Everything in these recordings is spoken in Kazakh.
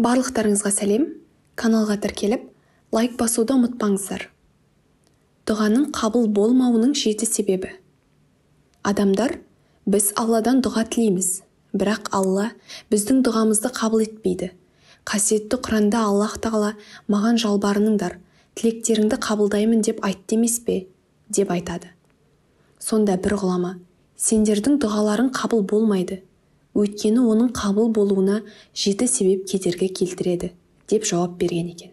Барлықтарыңызға сәлем, каналға тіркеліп, лайк басуды ұмытпаңыздар. Дұғаның қабыл болмауының 7 себебі. Адамдар, біз Алладан дұға тілейміз, бірақ Алла біздің дұғамызды қабыл етпейді. Қасиетті Құранда Аллах Тағала маған жалбарыныңдар, тілектеріңді қабылдаймын деп айтты емес пе, деп айтады. Сонда бір ғұлама, сендердің дұғаларың қабыл болмайды, өйткені оның қабыл болуына 7 себеп кедергі келтіреді, деп жауап берген екен.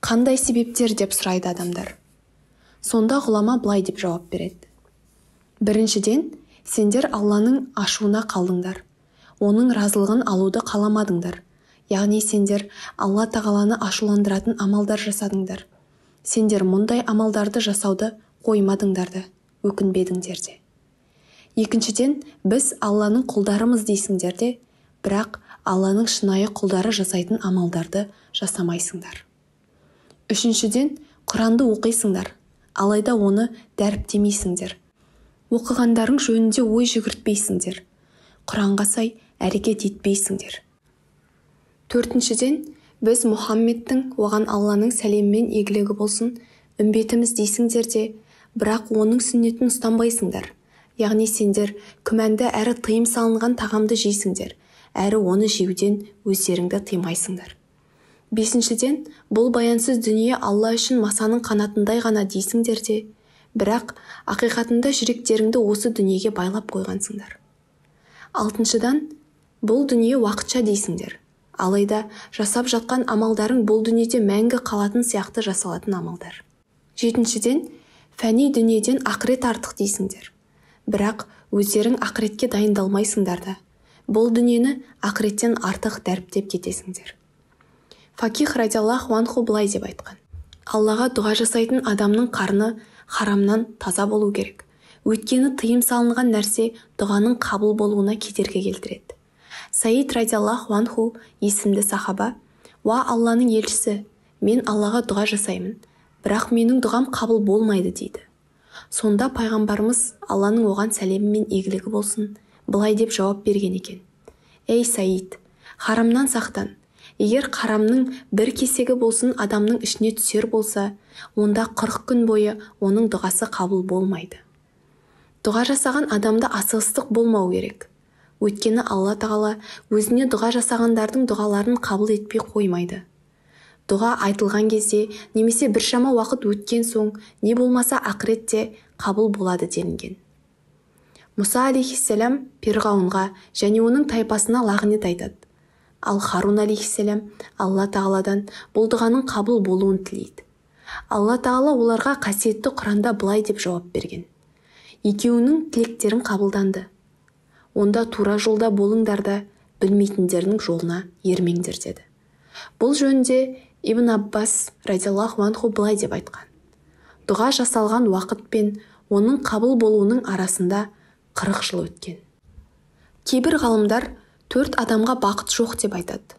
Қандай себептер деп сұрайды адамдар. Сонда ғұлама былай деп жауап береді. Біріншіден, сендер Алланың ашуына қалдыңдар, оның разылығын алуды қаламадыңдар. Яғни сендер Алла Тағаланы ашуландыратын амалдар жасадыңдар. Сендер мұндай амалдарды жасауды қоймадыңдар да, өкінбедіңдер де. Екіншіден, біз Алланың құлдарымыз дейсіңдер де, бірақ Алланың шынайы құлдары жасайтын амалдарды жасамайсыңдар. Үшіншіден, Құранды оқисыңдар, алайда оны дәріптемейсіңдер. Оқығандарың жөнінде ой жүгіртпейсіңдер. Құранға сай әрекет етпейсіңдер. Төртіншіден, біз Мұхаммедтің оған Алланың сәлеммен игілігі болсын үмбетіміз дейсіңдер де, бірақ оның сүннетін ұстанбайсыңдар. Яғни сендер күмәнді әрі тыйым салынған тағамды жейсіңдер, әрі оны жеуден өздеріңді тыймайсыңдар. Бесіншіден, бұл баянсыз дүние Алла үшін масаның қанатындай ғана дейсіңдер де, бірақ ақиқатында жүректеріңді осы дүниеге байлап қойғансыңдар. Алтыншыдан, бұл дүние уақытша дейсіңдер, алайда жасап жатқан амалдарың бұл дүниеде мәңгі қалатын сияқты жасалатын амалдар. Жетіншіден, фәни дүниеден ақырет артық дейсіңдер, бірақ өздерің ақыретке дайындалмайсыңдар да, бұл дүниені ақыреттен артық дәріптеп кетесіңдер. Фақих радиаллаху анху былай деп айтқан. Аллаға дұға жасайтын адамның қарны харамнан таза болу керек. Өйткені тыйым салынған нәрсе дұғаның қабыл болуына кедергі келтіреді. Саид радиаллаху анху есімді сахаба, «Уа Алланың елшісі, мен Аллаға дұға жасаймын, бірақ менің дұғам қабыл болмайды» дейді. Сонда пайғамбарымыз Алланың оған сәлемі мен игілігі болсын, былай деп жауап берген екен. «Ей Саид, харамнан сақтан. Егер харамның бір кесегі болсын адамның ішіне түсер болса, онда 40 күн бойы оның дұғасы қабыл болмайды». Дұға жасаған адамда асығыстық болмау керек. Өйткені Алла Тағала өзіне дұға жасағандардың дұғаларын қабыл етпей қоймайды. Дұға айтылған кезде немесе біршама уақыт өткен соң, не болмаса ақыретте қабыл болады делінген. Мұса алейхиссалам Перғауынға және оның тайпасына лағнет айтады. Ал Харун алейхиссалам Алла Тағаладан бұл дұғаның қабыл болуын тілейді. Алла Тағала оларға қасиетті Құранда былай деп жауап берген. Екеуінің тілектерін қабылданды. Онда тура жолда болыңдар да, білмейтіндердің жолына ермеңдер деді. Бұл жөнінде Ибн Аббас радиаллаху анху былай деп айтқан. Дұға жасалған уақыт пен оның қабыл болуының арасында 40 жыл өткен. Кейбір ғалымдар 4 адамға бақыт жоқ деп айтады.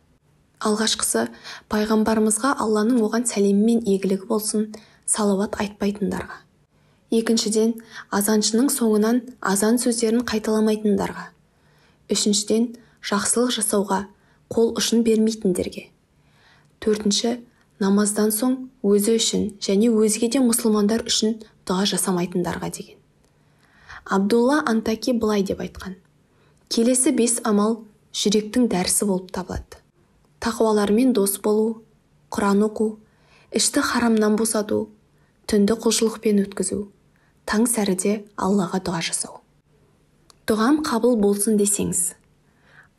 Алғашқысы, пайғамбарымызға Алланың оған сәлемі мен игілігі болсын салауат айтпайтындарға. Екіншіден, азаншының соңынан азан сөздерін қайталамайтындарға. Үшіншіден, жақсылық жасауға қол ұшын бермейтіндерге. Төртінші, намаздан соң өзі үшін және өзге де мұсылмандар үшін дұға жасамайтындарға деген. Абдулла Антаки былай деп айтқан. Келесі 5 амал жүректің дәрісі болып табылады. Тақуалармен дос болу, Құран оқу, ішті харамнан босату, түнді құлшылықпен өткізу, таң сәріде Аллаға дұға жасау. Дұғам қабыл болсын десеңіз.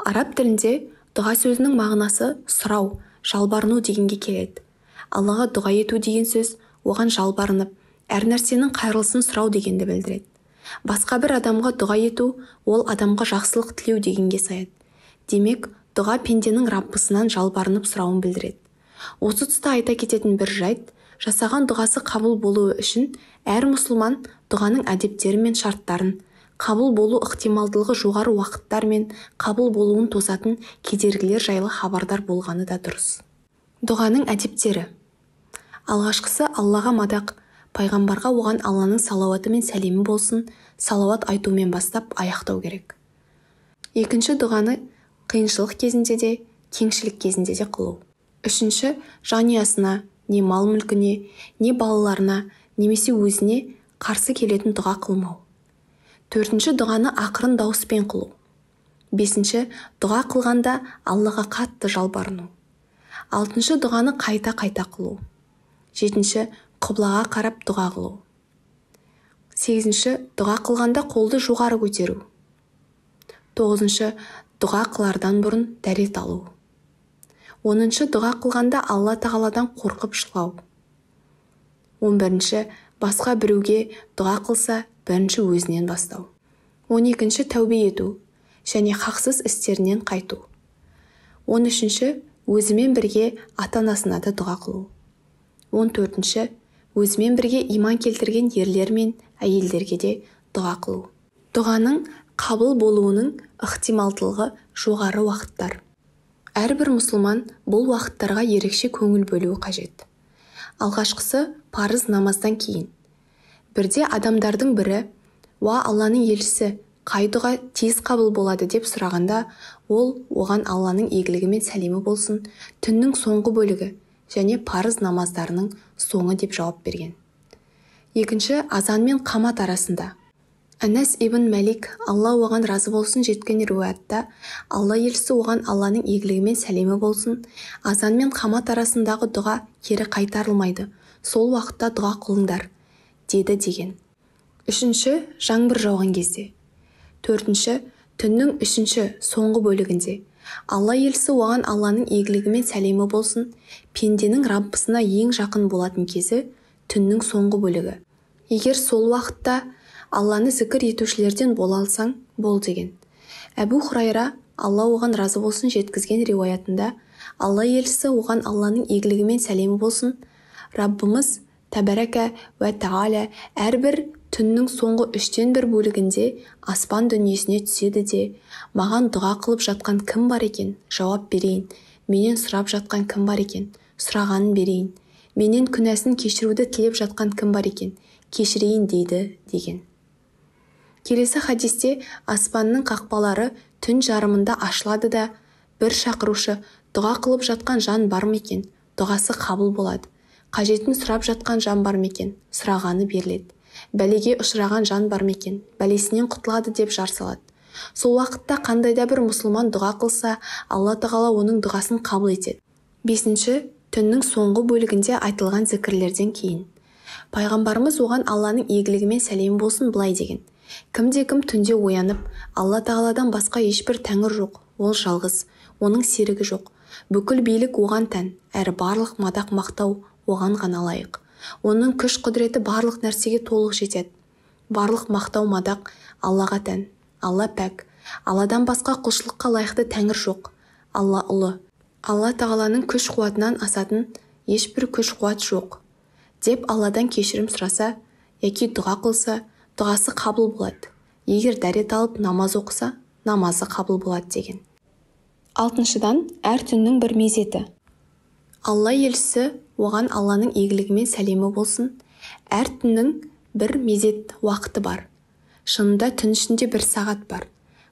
Араб тілінде дұға сөзінің мағынасы сұрау, жалбарыну дегенге келеді. Аллаға дұға ету деген сөз оған жалбарынып, әр нәрсенің қайырлысын сұрау дегенді білдіреді. Басқа бір адамға дұға ету, ол адамға жақсылық тілеу дегенге саяды. Демек, дұға пенденің Раббысынан жалбарынып сұрауын білдіреді. Осы тұста айта кететін бір жайт, жасаған дұғасы қабыл болуы үшін әр мұсылман дұғаның әдептері мен шарттарын, қабыл болу ықтималдылығы жоғары уақыттар мен қабыл болуын тосатын кедергілер жайлы хабардар болғаны да дұрыс. Дұғаның әдептері. Алғашқысы Аллаға мадақ, пайғамбарға оған Алланың салауаты мен сәлемі болсын, салауат айтумен бастап аяқтау керек. Екінші дұғаны қиыншылық кезінде де, кеңшілік кезінде де қылу. Үшінші, жанұясына, не мал-мүлкіне, не балаларына, немесе өзіне қарсы келетін дұға қылмау. Төртінші, дұғаны ақырын дауыспен қылу. Бесінші, дұға қылғанда Аллаға қатты жалбарыну. Алтыншы, дұғаны қайта-қайта қылу. Жетінші, құблаға қарап дұға қылу. Сегізінші, дұға қылғанда қолды жоғары көтеру. Тоғызыншы, дұға қылардан бұрын дәрет алу. Оныншы, дұға қылғанда Алла тағаладан қорқып жылау. 11-ші, басқа біреуге дұға қылса, бірінші өзінен бастау. 12-ші, тәубе ету және хақсыз істерінен қайту. 13-ші, өзімен бірге ата-анасына да дұға қылу. 14-ші, өзімен бірге иман келтірген ерлер мен әйелдерге де дұға қылу. Дұғаның қабыл болуының ықтималдылығы жоғары уақыттар. Әрбір мұсылман бұл уақыттарға ерекше көңіл бөлуі қажет. Алғашқысы парыз намаздан кейін. Бірде адамдардың бірі, «Уа Алланың елшісі, қай дұға тез қабыл болады?» деп сұрағанда, ол оған Алланың игілігі мен сәлемі болсын, түннің соңғы бөлігі және парыз намаздарының соңы деп жауап берген. Екінші, азан мен қамат арасында. Анас ибн Малик, Алла оған разы болсын, жеткен риуаятта, Алла елшісі оған Алланың игілігі мен сәлемі болсын, азан мен қамат арасындағы дұға кері қайтарылмайды, сол уақытта дұға қылыңдар, деді деген. Үшінші, жаңбыр жауған кезде. Төртінші, түннің үшінші соңғы бөлігінде. Алла елшісі оған Алланың игілігі мен сәлемі болсын, пенденің Раббысына ең жақын болатын кезі түннің соңғы бөлігі. Егер сол уақытта Алланы зікір етушілерден бола алсаң, бол деген. Әбу Хурайра, Алла оған разы болсын, жеткізген риуаятында, Алла елшісі оған Алланың игілігі мен сәлемі болсын, Раббымыз Тәбәрәкә вә Тағала әрбір түннің соңғы 1/3 бөлігінде аспан дүниесіне түседі де, маған дұға қылып жатқан кім бар екен, жауап берейін, менен сұрап жатқан кім бар екен, сұрағанын берейін, менен күнәсін кешіруді тілеп жатқан кім бар екен, кешірейін дейді деген. Келесі хадисте аспанның қақпалары түн жарымында ашылады да, бір шақырушы дұға қылып жатқан жан бар ма екен, дұғасы қабыл болады. Қажетін сұрап жатқан жан бар ма екен, сұрағаны беріледі. Бәлеге ұшыраған жан бар ма екен, бәлесінен құтылады деп жар салады. Сол уақытта қандайда бір мұсылман дұға қылса, Алла тағала оның дұғасын қабыл етеді. Бесінші, түннің соңғы бөлігінде айтылған зікірлерден кейін. Пайғамбарымыз оған Алланың игілігі мен сәлемі болсын былай деген. Кімде-кім түнде оянып, Алла тағаладан басқа ешбір тәңір жоқ, ол жалғыз, оның серігі жоқ. Бүкіл билік оған тән, әрі барлық мадақ мақтау оған ғана лайық. Оның күш құдіреті барлық нәрсеге толық жетеді. Барлық мақтау мадақ Аллаға тән. Алла пәк. Алладан басқа құлшылыққа лайықты тәңір жоқ. Алла ұлы. Алла тағаланың күш қуатынан асатын ешбір күш қуат жоқ. Деп Алладан кешірім сұраса, яки дұға қылса, дұғасы қабыл болады. Егер дәрет алып намаз оқыса, намазы қабыл болады деген. Алтыншыдан, әр түннің бір мезеті. Алла елшісі оған Алланың игілігі мен сәлемі болсын, әр түннің бір мезет уақыты бар. Шынында түн ішінде бір сағат бар.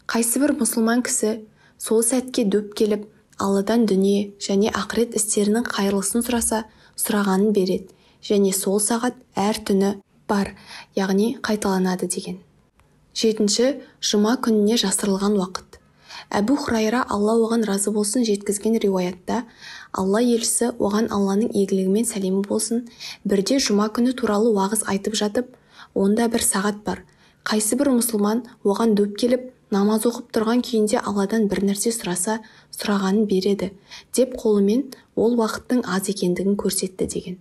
Қайсы бір мұсылман кісі сол сәтке дөп келіп, Алладан дүние және ақырет істерінің қайырлысын сұраса, сұрағанын береді, және сол сағат әр түні бар, яғни қайталанады деген. Жетінші, жұма күніне жасырылған уақыт. Әбу Хурайра, Алла оған разы болсын, жеткізген риуаятта, Алла елшісі оған Алланың игілігі мен сәлемі болсын, бірде жұма күні туралы уағыз айтып жатып, онда бір сағат бар. Қайсы бір мұсылман оған дөп келіп, намаз оқып тұрған күйінде Алладан бір нәрсе сұраса, сұрағанын береді, деп қолымен ол уақыттың аз екендігін көрсетті деген.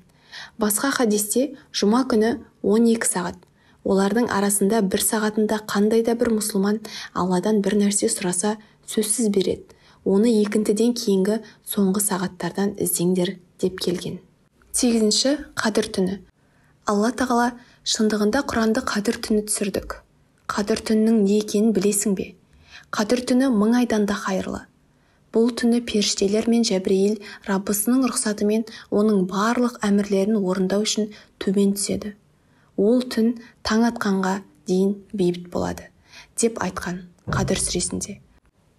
Басқа хадисте жұма күні 12 сағат. Олардың арасында бір сағатында қандайда бір мұсылман Алладан бір нәрсе сұраса, сөзсіз береді. Оны екінтіден кейінгі соңғы сағаттардан іздеңдер деп келген. 8-ші, Қадір түні. Алла тағала шындығында Құранды Қадір түні түсірдік. Қадір түнінің не екенін білесің бе? Қадір түні 1000 айдан да қайырлы. Бұл түні періштелер мен Жәбірейіл Раббысының рұқсатымен оның барлық әмірлерін орындау үшін төмен түседі. Ол түн таң атқанға дейін бейбіт болады, деп айтқан Қадір сүресінде.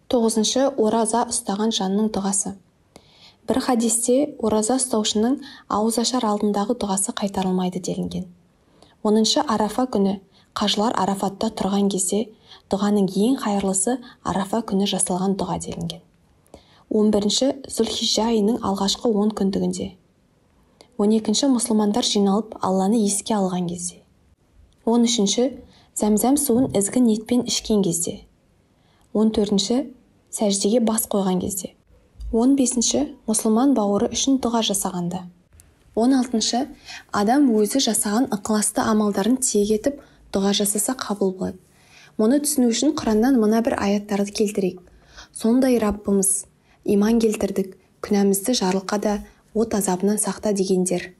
9. Ораза ұстаған жанның дұғасы. Бір хадисте ораза ұстаушының ауызашар алдындағы дұғасы қайтарылмайды делінген. 10. Арафа күні қажылар Арафатта тұрған кезде дұғаның ең қайырлысы Арафа күні жасалған дұға делінген. 11. Зүлхижжа айының алғашқы 10 күндігінде. 12. Мұсылмандар жиналып Алланы еске алған кезде. 13. Зәмзәм суын ізгі ниетпен ішкен кезде. 14. Сәждеге бас қойған кезде. 15. Мұсылман бауыры үшін дұға жасағанда. 16. Адам өзі жасаған ықыласты амалдарын тиек етіп дұға жасаса қабыл болады. Мұны түсіну үшін Құраннан мына бір аяттарды келтірейік. Сондай Раббымыз, иман келтірдік, күнәмізді жарылқа да, от азабынан сақта дегендер.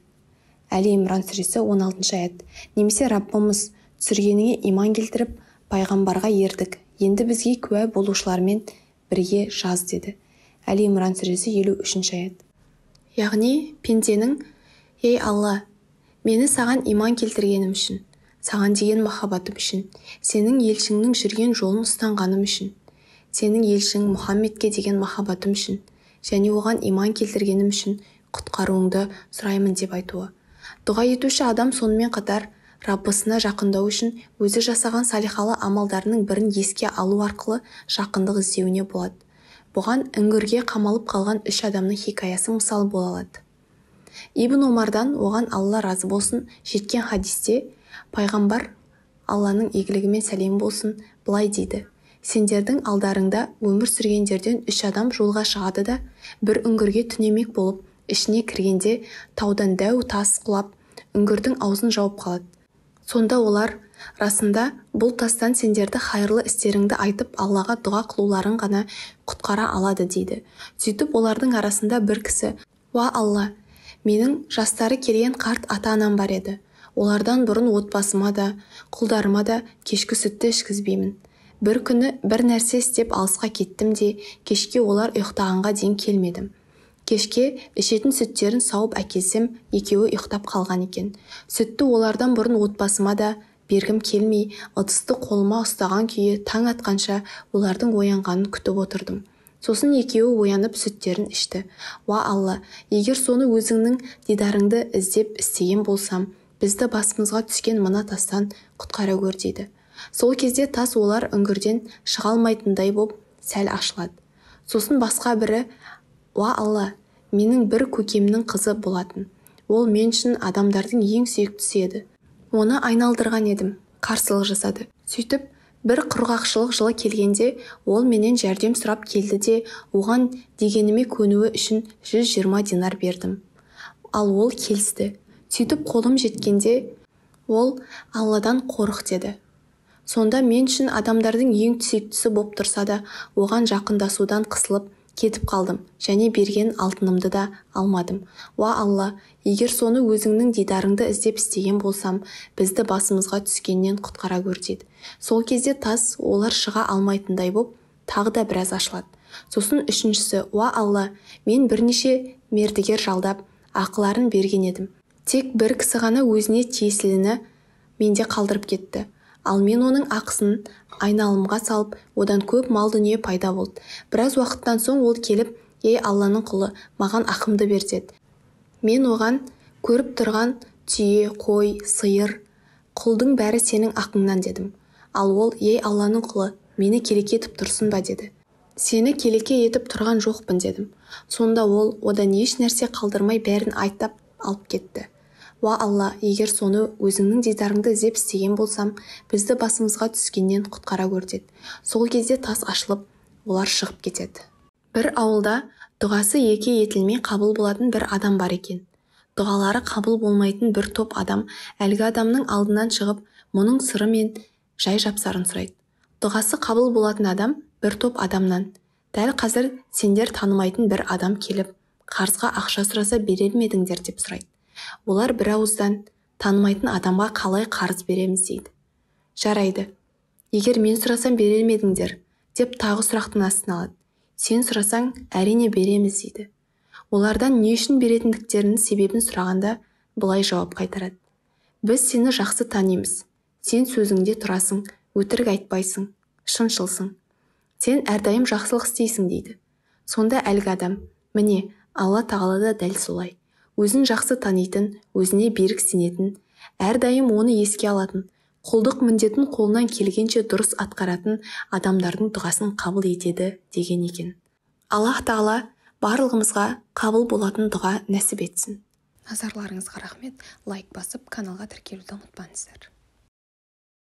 Әлі Имран сүресі 16. аят. Немесе Раббымыз, түсіргеніңе иман келтіріп, пайғамбарға ердік, енді бізге куә болушылармен бірге жаз деді. Әлі Имран сүресі 53. аят. Яғни пенденің: ей Алла, мені саған иман келтіргенім үшін, саған деген махаббатым үшін, сенің елшіңнің жүрген жолын ұстанғаным үшін, сенің елшің Мұхаммедке деген махаббатым үшін, және оған иман келтіргенім үшін құтқаруыңды сұраймын деп айтуы. Дұға етуші адам сонымен қатар Раббысына жақындау үшін өзі жасаған салихалы амалдарының бірін еске алу арқылы жақындық іздеуіне болады. Бұған үңгірге қамалып қалған 3 адамның хикаясы мысал бола алады. Ибн Омардан, оған Алла разы болсын, жеткен хадисте пайғамбар, Алланың игілігімен сәлем болсын, былай дейді: сендердің алдарыңда өмір сүргендерден 3 адам жолға шығады да, бір үңгірге түнемек болып, ішіне кіргенде таудан дәу тас құлап, үңгірдің аузын жауып қалады. Сонда олар: расында бұл тастан сендерді хайырлы істеріңді айтып Аллаға дұға қылуларын ғана құтқара алады дейді. Сөйтіп олардың арасында бір кісі: уа Алла, менің жастары келген қарт ата-анам бар еді. Олардан бұрын отбасыма да, құлдарыма да кешкі сүтті ішкізбеймін. Бір күні бір нәрсе істеп алысқа кеттім де, кешке олар ұйықтағанға дейін келмедім. Кешке ішетін сүттерін сауып әкелсем, екеуі ұйықтап қалған екен. Сүтті олардан бұрын отбасыма да бергім келмей, ыдысты қолыма ұстаған күйі таң атқанша олардың оянғанын күтіп отырдым. Сосын екеуі оянып сүттерін ішті. Уа Алла, егер соны өзіңнің дидарыңды іздеп істеген болсам, бізді басымызға түскен мына тастан құтқара көр дейді. Сол кезде тас олар үңгірден шыға алмайтындай боп сәл ашылады. Сосын басқа бірі: уа Алла, менің бір көкемнің қызы болатын. Ол мен үшін адамдардың ең сүйіктісі еді. Оны айналдырған едім, қарсылық жасады. Сөйтіп, бір құрғақшылық жылы келгенде, ол менен жәрдем сұрап келді де, оған дегеніме көнуі үшін 120 динар бердім. Ал ол келісті. Сөйтіп қолым жеткенде, ол: Алладан қорық деді. Сонда мен үшін адамдардың ең сүйіктісі боп тұрса да, оған жақындасудан қысылып кетіп қалдым, және берген алтынымды да алмадым. Уа Алла, егер соны өзіңнің дидарыңды іздеп істеген болсам, бізді басымызға түскеннен құтқара көр дейді. Сол кезде тас олар шыға алмайтындай боп тағы да біраз ашылады. Сосын үшіншісі: уа Алла, мен бірнеше мердігер жалдап ақыларын берген едім. Тек бір кісі ғана өзіне тиесіліні менде қалдырып кетті. Ал мен оның ақысын айналымға салып, одан көп мал дүние пайда болды. Біраз уақыттан соң ол келіп: ей Алланың құлы, маған ақымды бер деді. Мен оған: көріп тұрған түйе, қой, сиыр, құлдың бәрі сенің ақыңнан дедім. Ал ол: ей Алланың құлы, мені келеке етіп тұрсын ба деді. Сені келеке етіп тұрған жоқпын дедім. Сонда ол одан еш нәрсе қалдырмай бәрін айтып алып кетті. Уа Алла, егер соны өзіңнің дидарыңды іздеп істеген болсам, бізді басымызға түскеннен құтқара көр деді. Сол кезде тас ашылып, олар шығып кетеді. Бір ауылда дұғасы екі етілмей қабыл болатын бір адам бар екен. Дұғалары қабыл болмайтын бір топ адам әлгі адамның алдынан шығып, мұның сыры мен жай жапсарын сұрайды. Дұғасы қабыл болатын адам бір топ адамнан: дәл қазір сендер танымайтын бір адам келіп, қарызға ақша сұраса берер ме едіңдер деп сұрайды. Олар бір ауыздан: танымайтын адамға қалай қарыз береміз дейді. Жарайды, егер мен сұрасам берер ме едіңдер деп тағы сұрақтың астына алады. Сен сұрасаң әрине береміз дейді. Олардан не үшін беретіндіктерінің себебін сұрағанда былай жауап қайтарады: біз сені жақсы танимыз. Сен сөзіңде тұрасың, өтірік айтпайсың, шыншылсың. сен әрдайым жақсылық істейсің дейді. Сонда әлгі адам, міне, Алла тағала да дәл солай. Өзін жақсы танитын, өзіне берік сенетін, әрдайым оны еске алатын, құлдық міндетін қолынан келгенше дұрыс атқаратын адамдардың дұғасын қабыл етеді деген екен. Аллах тағала барлығымызға қабыл болатын дұға нәсіп етсін. Назарларыңызға рахмет. Лайк басып, каналға тіркелуді ұмытпаңыздар.